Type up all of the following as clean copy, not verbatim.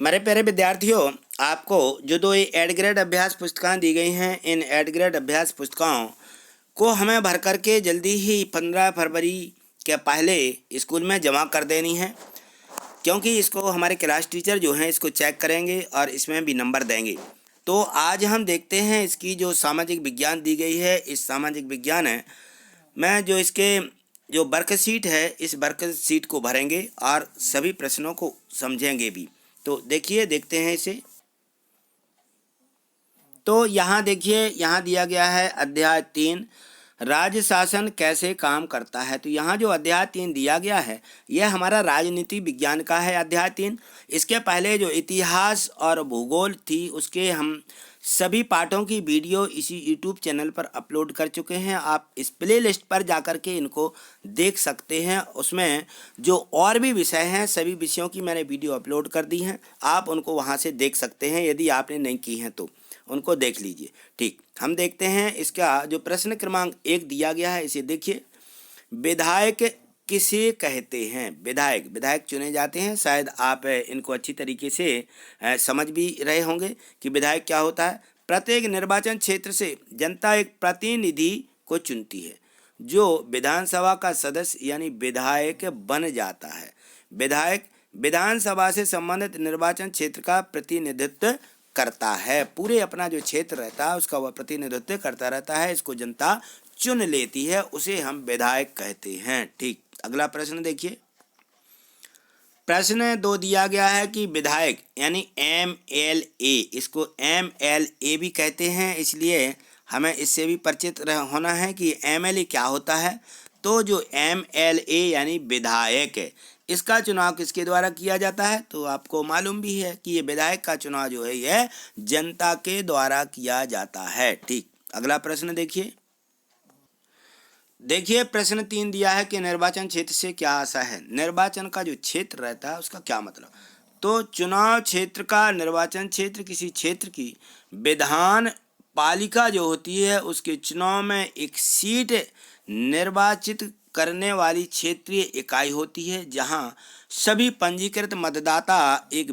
मेरे प्यारे विद्यार्थियों, आपको जो दो ये एड ग्रेड अभ्यास पुस्तकें दी गई हैं, इन एड ग्रेड अभ्यास पुस्तकों को हमें भर करके जल्दी ही 15 फरवरी के पहले स्कूल में जमा कर देनी है, क्योंकि इसको हमारे क्लास टीचर जो हैं इसको चेक करेंगे और इसमें भी नंबर देंगे। तो आज हम देखते हैं इसकी जो सामाजिक विज्ञान दी गई है, इस सामाजिक विज्ञान है मैं जो इसके जो वर्कशीट है, इस वर्कशीट को भरेंगे और सभी प्रश्नों को समझेंगे भी। तो देखिए, देखते हैं इसे। तो यहाँ देखिए, यहाँ दिया गया है अध्याय 3 राज्य शासन कैसे काम करता है। तो यहाँ जो अध्याय 3 दिया गया है यह हमारा राजनीति विज्ञान का है अध्याय 3। इसके पहले जो इतिहास और भूगोल थी उसके हम सभी पाठों की वीडियो इसी यूट्यूब चैनल पर अपलोड कर चुके हैं। आप इस प्ले लिस्ट पर जाकर के इनको देख सकते हैं। उसमें जो और भी विषय हैं सभी विषयों की मैंने वीडियो अपलोड कर दी हैं, आप उनको वहां से देख सकते हैं। यदि आपने नहीं की हैं तो उनको देख लीजिए। ठीक, हम देखते हैं इसका जो प्रश्न क्रमांक 1 दिया गया है, इसे देखिए। विधायक किसे कहते हैं? विधायक विधायक चुने जाते हैं। शायद आप इनको अच्छी तरीके से समझ भी रहे होंगे कि विधायक क्या होता है। प्रत्येक निर्वाचन क्षेत्र से जनता एक प्रतिनिधि को चुनती है जो विधानसभा का सदस्य यानी विधायक बन जाता है। विधायक विधानसभा से संबंधित निर्वाचन क्षेत्र का प्रतिनिधित्व करता है। पूरे अपना जो क्षेत्र रहता है उसका वह प्रतिनिधित्व करता रहता है। इसको जनता चुन लेती है, उसे हम विधायक कहते हैं। ठीक, अगला प्रश्न देखिए। प्रश्न 2 दिया गया है कि विधायक यानी MLA, इसको MLA भी कहते हैं, इसलिए हमें इससे भी परिचित होना है कि MLA क्या होता है। तो जो MLA यानी विधायक है, इसका चुनाव किसके द्वारा किया जाता है? तो आपको मालूम भी है कि ये विधायक का चुनाव जो है यह जनता के द्वारा किया जाता है। ठीक, अगला प्रश्न देखिए। देखिए, प्रश्न 3 दिया है कि निर्वाचन क्षेत्र से क्या आशा है। निर्वाचन का जो क्षेत्र रहता है उसका क्या मतलब? तो चुनाव क्षेत्र का निर्वाचन क्षेत्र किसी क्षेत्र की विधान पालिका जो होती है उसके चुनाव में एक सीट निर्वाचित करने वाली क्षेत्रीय इकाई होती है, जहां सभी पंजीकृत मतदाता एक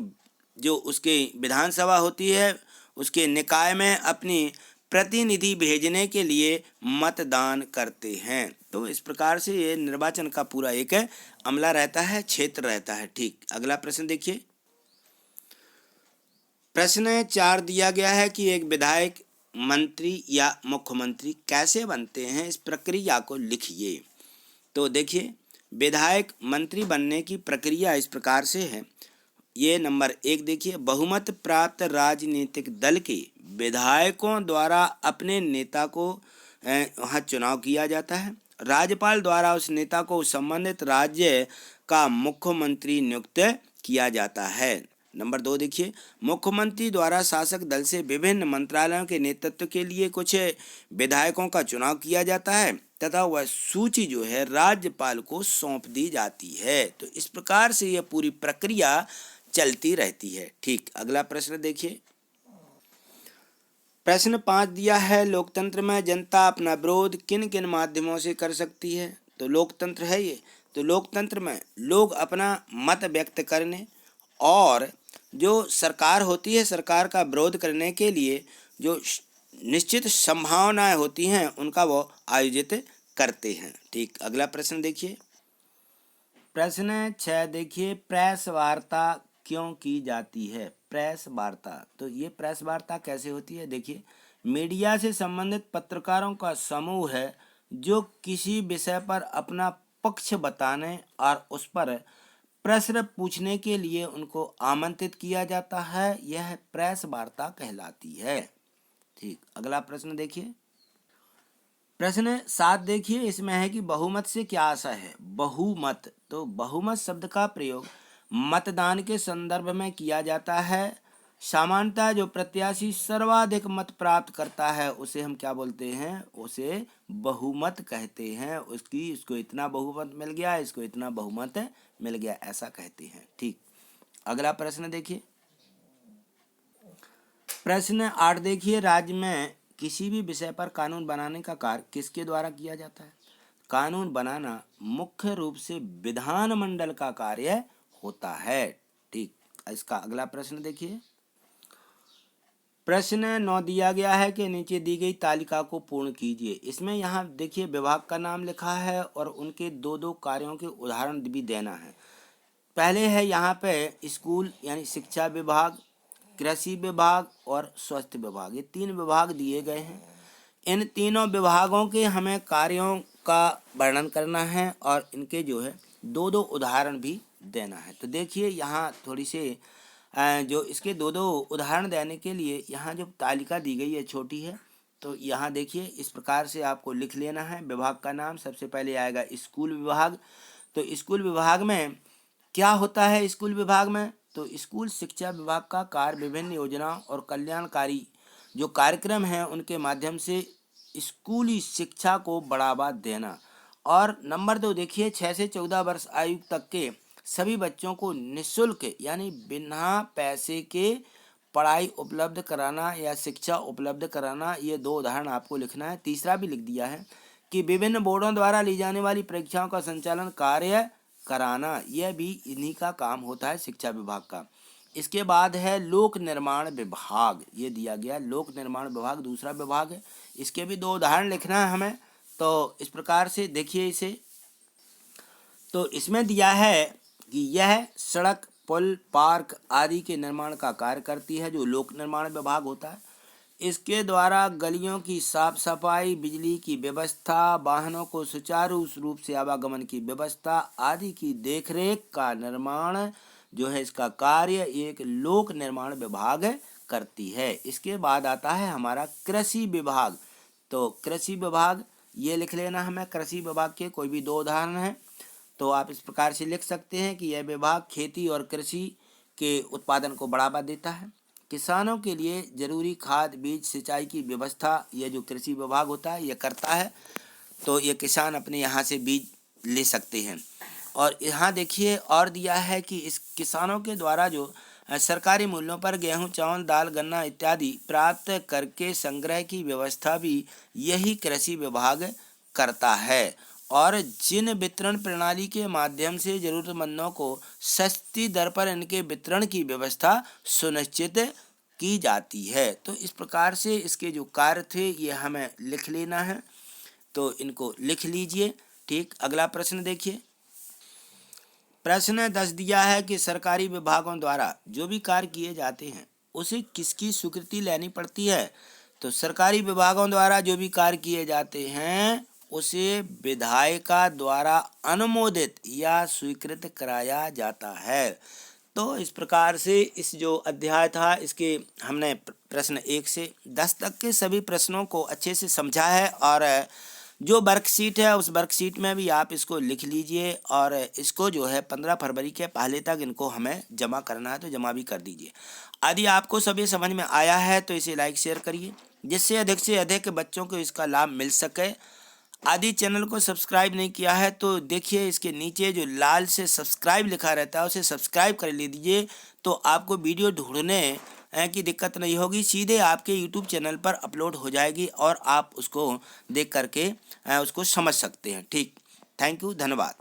जो उसके विधानसभा होती है उसके निकाय में अपनी प्रतिनिधि भेजने के लिए मतदान करते हैं। तो इस प्रकार से ये निर्वाचन का पूरा एक अमला रहता है, क्षेत्र रहता है। ठीक, अगला प्रश्न देखिए। प्रश्न 4 दिया गया है कि एक विधायक मंत्री या मुख्यमंत्री कैसे बनते हैं, इस प्रक्रिया को लिखिए। तो देखिए, विधायक मंत्री बनने की प्रक्रिया इस प्रकार से है। ये नंबर 1 देखिए, बहुमत प्राप्त राजनीतिक दल के विधायकों द्वारा अपने नेता को वहाँ चुनाव किया जाता है। राज्यपाल द्वारा उस नेता को संबंधित राज्य का मुख्यमंत्री नियुक्त किया जाता है। नंबर 2 देखिए, मुख्यमंत्री द्वारा शासक दल से विभिन्न मंत्रालयों के नेतृत्व के लिए कुछ विधायकों का चुनाव किया जाता है तथा वह सूची जो है राज्यपाल को सौंप दी जाती है। तो इस प्रकार से यह पूरी प्रक्रिया चलती रहती है। ठीक, अगला प्रश्न देखिए। प्रश्न 5 दिया है, लोकतंत्र में जनता अपना विरोध किन किन माध्यमों से कर सकती है। तो लोकतंत्र है ये। तो लोकतंत्र में लोग अपना मत व्यक्त करने और जो सरकार होती है सरकार का विरोध करने के लिए जो निश्चित संभावनाएं होती हैं उनका वो आयोजित करते हैं। ठीक, अगला प्रश्न देखिए। प्रश्न 6 देखिए, प्रेस वार्ता क्यों की जाती है? प्रेस वार्ता, तो ये प्रेस वार्ता कैसे होती है? देखिए, मीडिया से संबंधित पत्रकारों का समूह है जो किसी विषय पर अपना पक्ष बताने और उस पर प्रश्न पूछने के लिए उनको आमंत्रित किया जाता है। यह प्रेस वार्ता कहलाती है। ठीक, अगला प्रश्न देखिए। प्रश्न 7 देखिए, इसमें है कि बहुमत से क्या आशा है। बहुमत, तो बहुमत शब्द का प्रयोग मतदान के संदर्भ में किया जाता है। सामान्यतः जो प्रत्याशी सर्वाधिक मत प्राप्त करता है उसे हम क्या बोलते हैं? उसे बहुमत कहते हैं। उसको इतना बहुमत मिल गया, इसको इतना बहुमत मिल गया, ऐसा कहते हैं। ठीक, अगला प्रश्न देखिए। प्रश्न 8 देखिए, राज्य में किसी भी विषय पर कानून बनाने का कार्य किसके द्वारा किया जाता है? कानून बनाना मुख्य रूप से विधानमंडल का कार्य होता है। ठीक, इसका अगला प्रश्न देखिए। प्रश्न 9 दिया गया है कि नीचे दी गई तालिका को पूर्ण कीजिए। इसमें यहाँ देखिए विभाग का नाम लिखा है और उनके दो दो कार्यों के उदाहरण भी देना है। पहले है यहाँ पे स्कूल यानी शिक्षा विभाग, कृषि विभाग और स्वास्थ्य विभाग, ये 3 विभाग दिए गए हैं। इन तीनों विभागों के हमें कार्यों का वर्णन करना है और इनके जो है दो दो उदाहरण भी देना है। तो देखिए यहाँ थोड़ी से जो इसके दो दो उदाहरण देने के लिए यहाँ जो तालिका दी गई है छोटी है, तो यहाँ देखिए इस प्रकार से आपको लिख लेना है। विभाग का नाम सबसे पहले आएगा स्कूल विभाग। तो स्कूल विभाग में क्या होता है? स्कूल विभाग में तो स्कूल शिक्षा विभाग का कार्य विभिन्न योजनाओं और कल्याणकारी जो कार्यक्रम हैं उनके माध्यम से स्कूली शिक्षा को बढ़ावा देना। और नंबर 2 देखिए 6 से 14 वर्ष आयु तक के सभी बच्चों को निःशुल्क यानी बिना पैसे के पढ़ाई उपलब्ध कराना या शिक्षा उपलब्ध कराना, ये 2 उदाहरण आपको लिखना है। तीसरा भी लिख दिया है कि विभिन्न बोर्डों द्वारा ली जाने वाली परीक्षाओं का संचालन कार्य कराना, यह भी इन्हीं का काम होता है शिक्षा विभाग का। इसके बाद है लोक निर्माण विभाग, ये दिया गया लोक निर्माण विभाग दूसरा विभाग है। इसके भी 2 उदाहरण लिखना है हमें। तो इस प्रकार से देखिए इसे, तो इसमें दिया है कि यह सड़क, पुल, पार्क आदि के निर्माण का कार्य करती है, जो लोक निर्माण विभाग होता है। इसके द्वारा गलियों की साफ सफाई, बिजली की व्यवस्था, वाहनों को सुचारू रूप से आवागमन की व्यवस्था आदि की देखरेख का निर्माण जो है इसका कार्य एक लोक निर्माण विभाग करती है। इसके बाद आता है हमारा कृषि विभाग। तो कृषि विभाग ये लिख लेना हमें। कृषि विभाग के कोई भी 2 उदाहरण हैं तो आप इस प्रकार से लिख सकते हैं कि यह विभाग खेती और कृषि के उत्पादन को बढ़ावा देता है। किसानों के लिए जरूरी खाद, बीज, सिंचाई की व्यवस्था यह जो कृषि विभाग होता है यह करता है। तो ये किसान अपने यहाँ से बीज ले सकते हैं। और यहाँ देखिए और दिया है कि इस किसानों के द्वारा जो सरकारी मूल्यों पर गेहूं, चावल, दाल, गन्ना इत्यादि प्राप्त करके संग्रह की व्यवस्था भी यही कृषि विभाग करता है। और जिन वितरण प्रणाली के माध्यम से जरूरतमंदों को सस्ती दर पर इनके वितरण की व्यवस्था सुनिश्चित की जाती है। तो इस प्रकार से इसके जो कार्य थे ये हमें लिख लेना है, तो इनको लिख लीजिए। ठीक, अगला प्रश्न देखिए। प्रश्न 10 दिया है कि सरकारी विभागों द्वारा जो भी कार्य किए जाते हैं उसे किसकी स्वीकृति लेनी पड़ती है? तो सरकारी विभागों द्वारा जो भी कार्य किए जाते हैं उसे विधायिका द्वारा अनुमोदित या स्वीकृत कराया जाता है। तो इस प्रकार से इस जो अध्याय था इसके हमने प्रश्न 1 से 10 तक के सभी प्रश्नों को अच्छे से समझा है। और जो वर्कशीट है उस वर्कशीट में भी आप इसको लिख लीजिए और इसको जो है 15 फरवरी के पहले तक इनको हमें जमा करना है, तो जमा भी कर दीजिए। यदि आपको सभी समझ में आया है तो इसे लाइक शेयर करिए जिससे अधिक से अधिक बच्चों को इसका लाभ मिल सके। यदि चैनल को सब्सक्राइब नहीं किया है तो देखिए इसके नीचे जो लाल से सब्सक्राइब लिखा रहता है उसे सब्सक्राइब कर लीजिए, तो आपको वीडियो ढूंढने की दिक्कत नहीं होगी, सीधे आपके यूट्यूब चैनल पर अपलोड हो जाएगी और आप उसको देख करके उसको समझ सकते हैं। ठीक, थैंक यू, धन्यवाद।